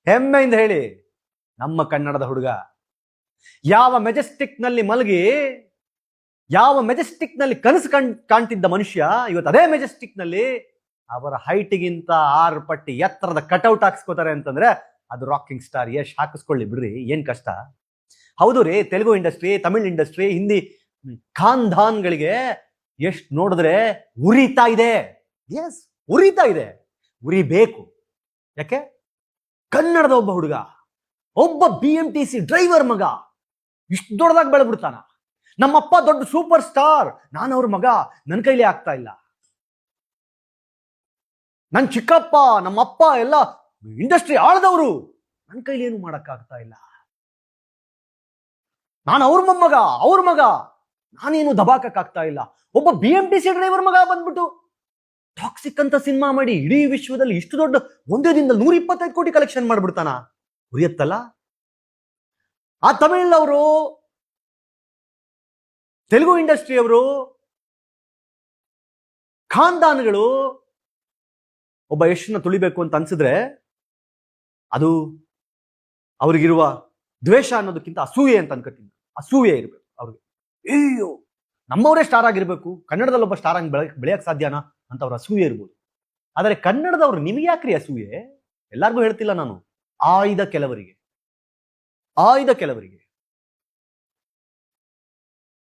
ಹೆಮ್ಮೆಯಿಂದ ಹೇಳಿ, ನಮ್ಮ ಕನ್ನಡದ ಹುಡುಗ. ಯಾವ ಮೆಜೆಸ್ಟಿಕ್ ನಲ್ಲಿ ಮಲಗಿ, ಯಾವ ಮೆಜೆಸ್ಟಿಕ್ ನಲ್ಲಿ ಕನಸು ಕಾಣ್ತಿದ್ದ ಮನುಷ್ಯ ಇವತ್ತು ಅದೇ ಮೆಜೆಸ್ಟಿಕ್ ನಲ್ಲಿ ಅವರ ಹೈಟ್ಗಿಂತ 6 ಪಟ್ಟಿ ಎತ್ತರದ ಕಟೌಟ್ ಹಾಕ್ಸ್ಕೋತಾರೆ ಅಂತಂದ್ರೆ ಅದು ರಾಕಿಂಗ್ ಸ್ಟಾರ್ ಯಶ್. ಹಾಕಿಸ್ಕೊಳ್ಳಿ ಬಿಡ್ರಿ, ಏನ್ ಕಷ್ಟ. ಹೌದು ರೀ, ತೆಲುಗು ಇಂಡಸ್ಟ್ರಿ, ತಮಿಳ್ ಇಂಡಸ್ಟ್ರಿ, ಹಿಂದಿ ಖಾನ್ದಾನ್ಗಳಿಗೆ ಎಷ್ಟು ನೋಡಿದ್ರೆ ಉರಿತಾ ಇದೆ. ಎಸ್, ಉರಿತಾ ಇದೆ. ಉರಿಬೇಕು. ಯಾಕೆ? ಕನ್ನಡದ ಒಬ್ಬ ಹುಡುಗ, ಒಬ್ಬ BMTC ಡ್ರೈವರ್ ಮಗ ಇಷ್ಟು ದೊಡ್ಡದಾಗಿ ಬೆಳೆದ್ಬಿಡ್ತಾನ. ನಮ್ಮಪ್ಪ ದೊಡ್ಡ ಸೂಪರ್ ಸ್ಟಾರ್, ನಾನು ಅವ್ರ ಮಗ, ನನ್ನ ಕೈಲಿ ಆಗ್ತಾ ಇಲ್ಲ. ನನ್ ಚಿಕ್ಕಪ್ಪ, ನಮ್ಮಪ್ಪ ಎಲ್ಲ ಇಂಡಸ್ಟ್ರಿ ಆಳ್ದವರು, ನನ್ನ ಕೈಲಿ ಏನು ಮಾಡಕ್ಕಾಗ್ತಾ ಇಲ್ಲ. ನಾನು ಅವ್ರ ಮಗ, ನಾನೇನು ದಬಾಕಕ್ಕಾಗ್ತಾ ಇಲ್ಲ. ಒಬ್ಬ BMTC ಡ್ರೈವರ್ ಮಗ ಬಂದ್ಬಿಟ್ಟು ಟಾಕ್ಸಿಕ್ ಅಂತ ಸಿನಿಮಾ ಮಾಡಿ ಇಡೀ ವಿಶ್ವದಲ್ಲಿ ಇಷ್ಟು ದೊಡ್ಡ ಒಂದೇ ದಿನದಲ್ಲಿ 125 ಕೋಟಿ ಕಲೆಕ್ಷನ್ ಮಾಡ್ಬಿಡ್ತಾನ. ಉರಿಯತ್ತಲ್ಲ. ಆ ತಮಿಳವರು, ತೆಲುಗು ಇಂಡಸ್ಟ್ರಿಯವರು, ಖಾನ್ದಾನ್ಗಳು ಒಬ್ಬ ಯಶನ್ನ ತುಳಿಬೇಕು ಅಂತ ಅನ್ಸಿದ್ರೆ ಅದು ಅವ್ರಿಗಿರುವ ದ್ವೇಷ ಅನ್ನೋದಕ್ಕಿಂತ ಅಸೂಯೆ ಅಂತ ಅನ್ಕೋತೀನಿ. ಅಸೂಯೆ ಇರ್ಬೇಕು ಅವ್ರಿಗೆ. ಅಯ್ಯೋ, ನಮ್ಮವರೇ ಸ್ಟಾರ್ ಆಗಿರ್ಬೇಕು, ಕನ್ನಡದಲ್ಲಿ ಒಬ್ಬ ಸ್ಟಾರ್ ಆಗಿ ಬೆಳೆಯಕ್ ಸಾಧ್ಯನಾ ಅಂತ ಅವ್ರ ಅಸೂಯೆ ಇರ್ಬೋದು. ಆದರೆ ಕನ್ನಡದವ್ರು ನಿಮಗೆ ಯಾಕ್ರಿ ಅಸೂಯೆ? ಎಲ್ಲಾರ್ಗೂ ಹೇಳ್ತಿಲ್ಲ ನಾನು, ಆಯ್ದ ಕೆಲವರಿಗೆ